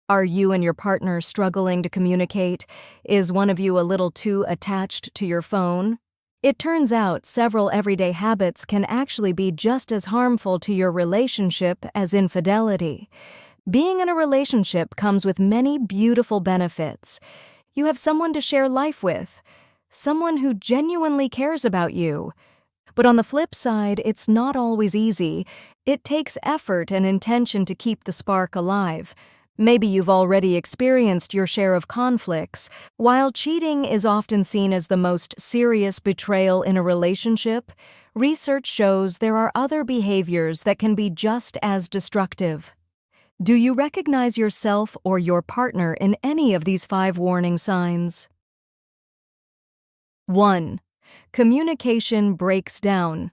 Are you and your partner struggling to communicate? Is one of you a little too attached to your phone? It turns out several everyday habits can actually be just as harmful to your relationship as infidelity. Being in a relationship comes with many beautiful benefits. You have someone to share life with, someone who genuinely cares about you. But on the flip side, it's not always easy. It takes effort and intention to keep the spark alive. Maybe you've already experienced your share of conflicts. While cheating is often seen as the most serious betrayal in a relationship, research shows there are other behaviors that can be just as destructive. Do you recognize yourself or your partner in any of these 5 warning signs? 1. Communication breaks down.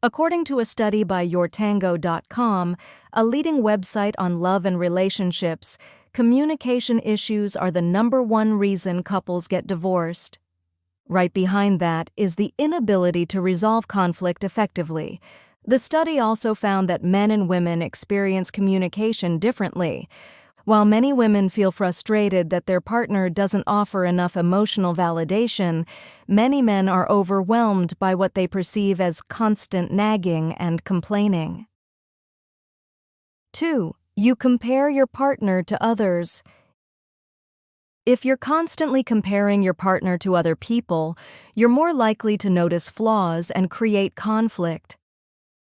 According to a study by yourtango.com, a leading website on love and relationships, communication issues are the #1 reason couples get divorced. Right behind that is the inability to resolve conflict effectively. The study also found that men and women experience communication differently. While many women feel frustrated that their partner doesn't offer enough emotional validation, many men are overwhelmed by what they perceive as constant nagging and complaining. 2. You compare your partner to others. If you're constantly comparing your partner to other people, you're more likely to notice flaws and create conflict.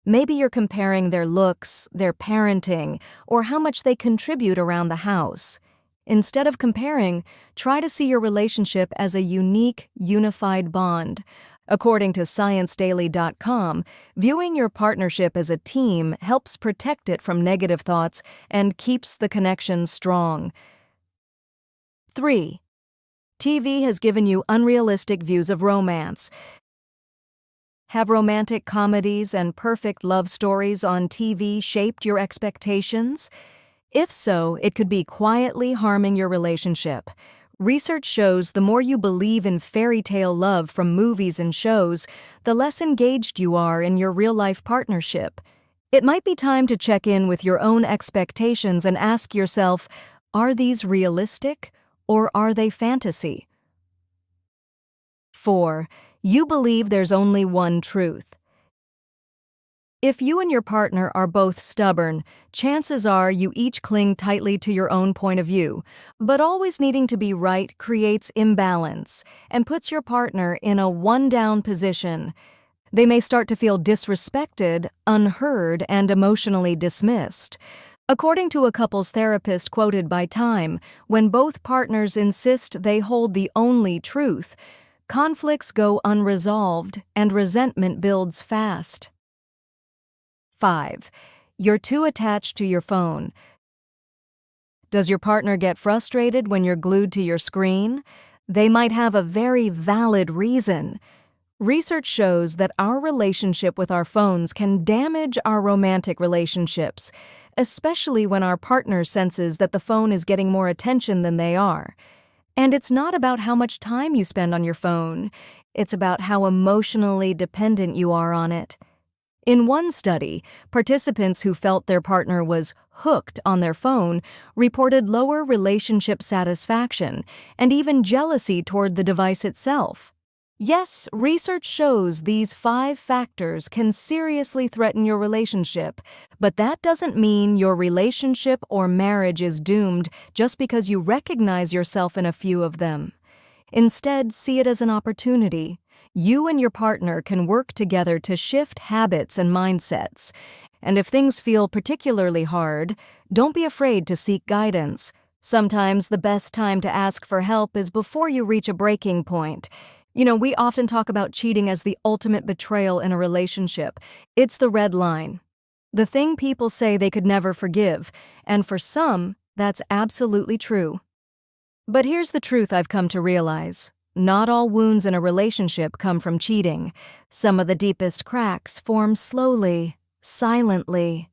Maybe you're comparing their looks, their parenting, or how much they contribute around the house. Instead of comparing, try to see your relationship as a unique, unified bond. According to ScienceDaily.com, viewing your partnership as a team helps protect it from negative thoughts and keeps the connection strong. 3. TV has given you unrealistic views of romance. Have romantic comedies and perfect love stories on TV shaped your expectations? If so, it could be quietly harming your relationship. Research shows the more you believe in fairy tale love from movies and shows, the less engaged you are in your real-life partnership. It might be time to check in with your own expectations and ask yourself, are these realistic or are they fantasy? 4. You believe there's only one truth. If you and your partner are both stubborn, chances are you each cling tightly to your own point of view, but always needing to be right creates imbalance and puts your partner in a one-down position. They may start to feel disrespected, unheard, and emotionally dismissed. According to a couples therapist quoted by Time, when both partners insist they hold the only truth, conflicts go unresolved and resentment builds fast. 5. You're too attached to your phone. Does your partner get frustrated when you're glued to your screen? They might have a very valid reason. Research shows that our relationship with our phones can damage our romantic relationships, especially when our partner senses that the phone is getting more attention than they are. And it's not about how much time you spend on your phone. It's about how emotionally dependent you are on it. In one study, participants who felt their partner was hooked on their phone reported lower relationship satisfaction and even jealousy toward the device itself. Yes, research shows these 5 factors can seriously threaten your relationship, but that doesn't mean your relationship or marriage is doomed just because you recognize yourself in a few of them. Instead, see it as an opportunity. You and your partner can work together to shift habits and mindsets. And if things feel particularly hard, don't be afraid to seek guidance. Sometimes the best time to ask for help is before you reach a breaking point. We often talk about cheating as the ultimate betrayal in a relationship. It's the red line. The thing people say they could never forgive, and for some, that's absolutely true. But here's the truth I've come to realize. Not all wounds in a relationship come from cheating. Some of the deepest cracks form slowly, silently,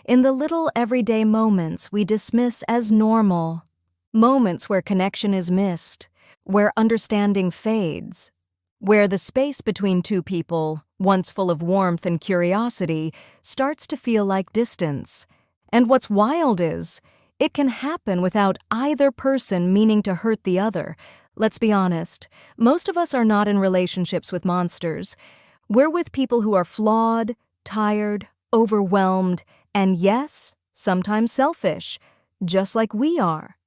in the little everyday moments we dismiss as normal. Moments where connection is missed, where understanding fades, where the space between two people, once full of warmth and curiosity, starts to feel like distance. And what's wild is, It can happen without either person meaning to hurt the other. Let's be honest, most of us are not in relationships with monsters. We're with people who are flawed, tired, overwhelmed, and yes, sometimes selfish, just like we are.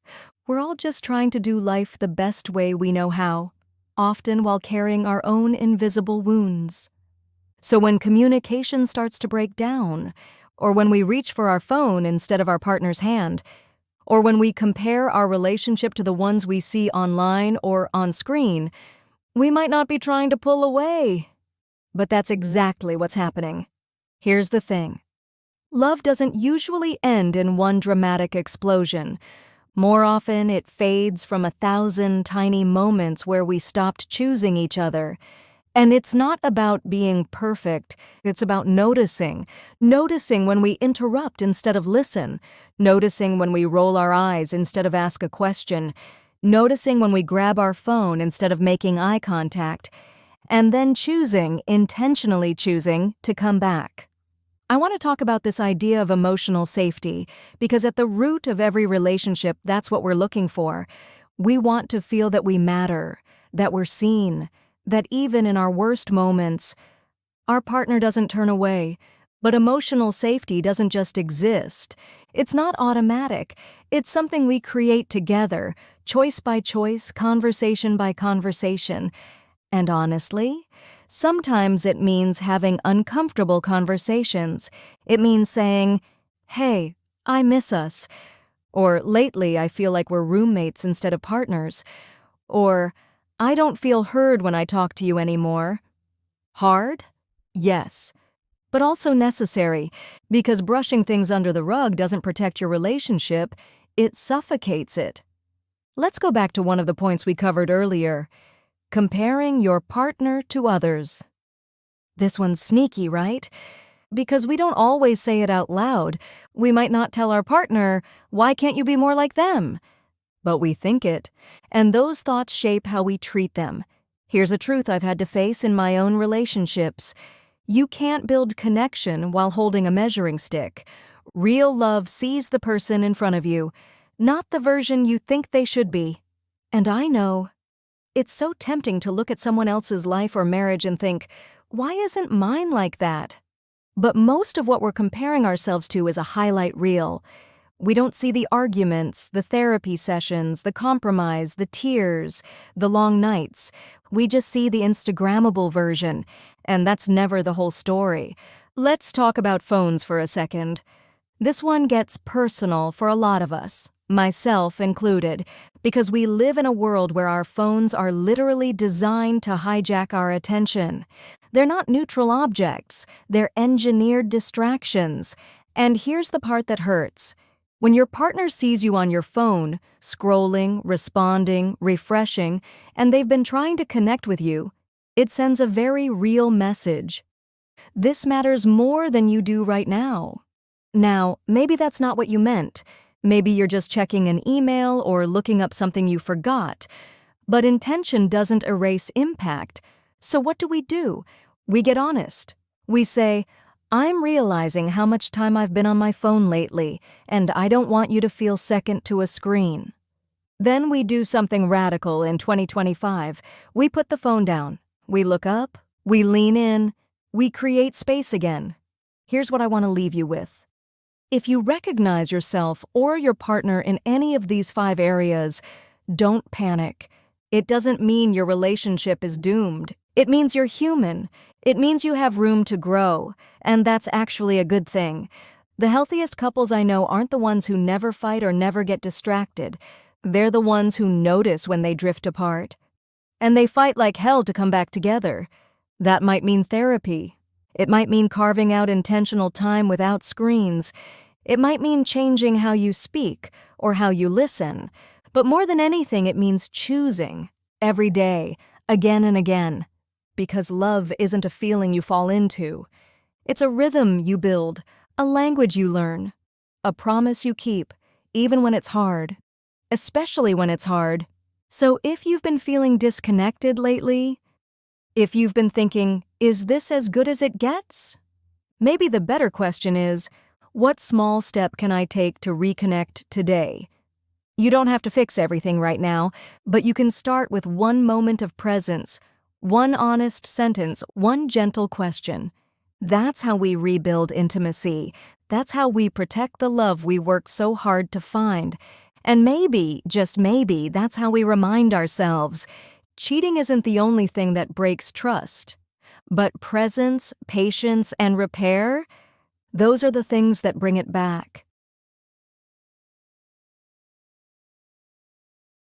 We're all just trying to do life the best way we know how, often while carrying our own invisible wounds. So when communication starts to break down, or when we reach for our phone instead of our partner's hand, or when we compare our relationship to the ones we see online or on screen, we might not be trying to pull away. But that's exactly what's happening. Here's the thing. Love doesn't usually end in one dramatic explosion. More often, it fades from 1,000 tiny moments where we stopped choosing each other. And it's not about being perfect, it's about noticing. Noticing when we interrupt instead of listen. Noticing when we roll our eyes instead of ask a question. Noticing when we grab our phone instead of making eye contact. And then intentionally choosing, to come back. I want to talk about this idea of emotional safety, because at the root of every relationship, that's what we're looking for. We want to feel that we matter, that we're seen, that even in our worst moments, our partner doesn't turn away. But emotional safety doesn't just exist. It's not automatic. It's something we create together, choice by choice, conversation by conversation. And honestly, sometimes it means having uncomfortable conversations. It means saying, "Hey, I miss us." Or, "Lately, I feel like we're roommates instead of partners." Or, "I don't feel heard when I talk to you anymore." Hard? Yes. But also necessary, because brushing things under the rug doesn't protect your relationship, it suffocates it. Let's go back to one of the points we covered earlier. Comparing your partner to others. This one's sneaky, right? Because we don't always say it out loud. We might not tell our partner, "Why can't you be more like them?" But we think it, and those thoughts shape how we treat them. Here's a truth I've had to face in my own relationships. You can't build connection while holding a measuring stick. Real love sees the person in front of you, not the version you think they should be. And I know, it's so tempting to look at someone else's life or marriage and think, "Why isn't mine like that?" But most of what we're comparing ourselves to is a highlight reel. We don't see the arguments, the therapy sessions, the compromise, the tears, the long nights. We just see the Instagrammable version, and that's never the whole story. Let's talk about phones for a second. This one gets personal for a lot of us, myself included, because we live in a world where our phones are literally designed to hijack our attention. They're not neutral objects, they're engineered distractions. And here's the part that hurts. When your partner sees you on your phone, scrolling, responding, refreshing, and they've been trying to connect with you, it sends a very real message. This matters more than you do right now. Now, maybe that's not what you meant. Maybe you're just checking an email or looking up something you forgot. But intention doesn't erase impact. So what do? We get honest. We say, "I'm realizing how much time I've been on my phone lately, and I don't want you to feel second to a screen." Then we do something radical in 2025. We put the phone down. We look up. We lean in. We create space again. Here's what I want to leave you with. If you recognize yourself or your partner in any of these 5 areas, don't panic. It doesn't mean your relationship is doomed. It means you're human. It means you have room to grow, and that's actually a good thing. The healthiest couples I know aren't the ones who never fight or never get distracted. They're the ones who notice when they drift apart. And they fight like hell to come back together. That might mean therapy. It might mean carving out intentional time without screens. It might mean changing how you speak or how you listen. But more than anything, it means choosing every day, again and again. Because love isn't a feeling you fall into. It's a rhythm you build, a language you learn, a promise you keep, even when it's hard. Especially when it's hard. So if you've been feeling disconnected lately, if you've been thinking, "Is this as good as it gets?" Maybe the better question is, What small step can I take to reconnect today? You don't have to fix everything right now, but you can start with one moment of presence, one honest sentence, one gentle question. That's how we rebuild intimacy. That's how we protect the love we work so hard to find. And maybe, just maybe, that's how we remind ourselves, cheating isn't the only thing that breaks trust. But presence, patience, and repair, those are the things that bring it back.